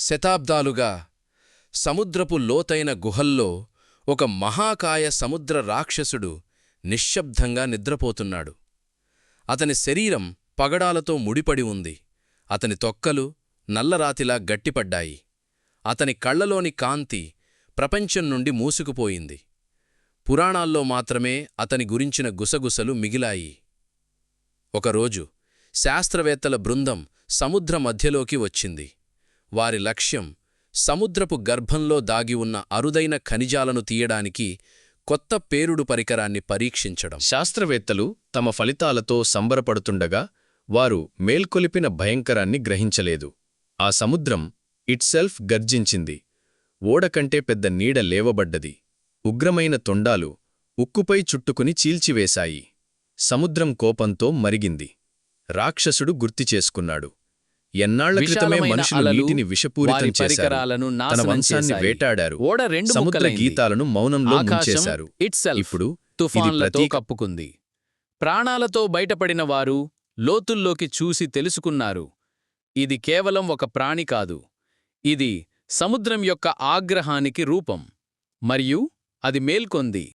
శతాబ్దాలుగా సముద్రపు లోతైన గుహల్లో ఒక మహాకాయ సముద్ర రాక్షసుడు నిశ్శబ్దంగా నిద్రపోతున్నాడు. అతని శరీరం పగడాలతో ముడిపడి ఉంది. అతని తొక్కలు నల్లరాతిలా గట్టిపడ్డాయి. అతని కళ్లలోని కాంతి ప్రపంచం నుండి మూసుకుపోయింది. పురాణాల్లో మాత్రమే అతని గురించిన గుసగుసలు మిగిలాయి. ఒకరోజు శాస్త్రవేత్తల బృందం సముద్ర మధ్యలోకి వచ్చింది. వారి లక్ష్యం సముద్రపు గర్భంలో దాగి ఉన్న అరుదైన ఖనిజాలను తీయడానికి కొత్త పేలుడు పరికరాన్ని పరీక్షించడం. శాస్త్రవేత్తలు తమ ఫలితాలతో సంబరపడుతుండగా వారు మేల్కొలిపిన భయంకరాన్ని గ్రహించలేదు. ఆ సముద్రం ఇట్సెల్ఫ్ గర్జించింది. ఓడకంటే పెద్ద నీడ లేవబడ్డది. ఉగ్రమైన తొండాలు ఉక్కుపై చుట్టుకుని చీల్చివేశాయి. సముద్రం కోపంతో మరిగింది. రాక్షసుడు గుర్తుచేసుకున్నాడు. ఎన్నాళ్ల క్రితమే మనుషులు నీటిని విషపూరితం చేశారు, తన వంశాన్ని వేటాడారు, సముద్ర గీతాలను మౌనంలో ముంచేశారు. ఇప్పుడు తుఫాన్లతో కప్పుకుంది. ప్రాణాలతో బయటపడిన వారు లోతుల్లోకి చూసి తెలుసుకున్నారు, ఇది కేవలం ఒక ప్రాణి కాదు, ఇది సముద్రం యొక్క ఆగ్రహానికి రూపం. మరియు అది మేల్కొంది.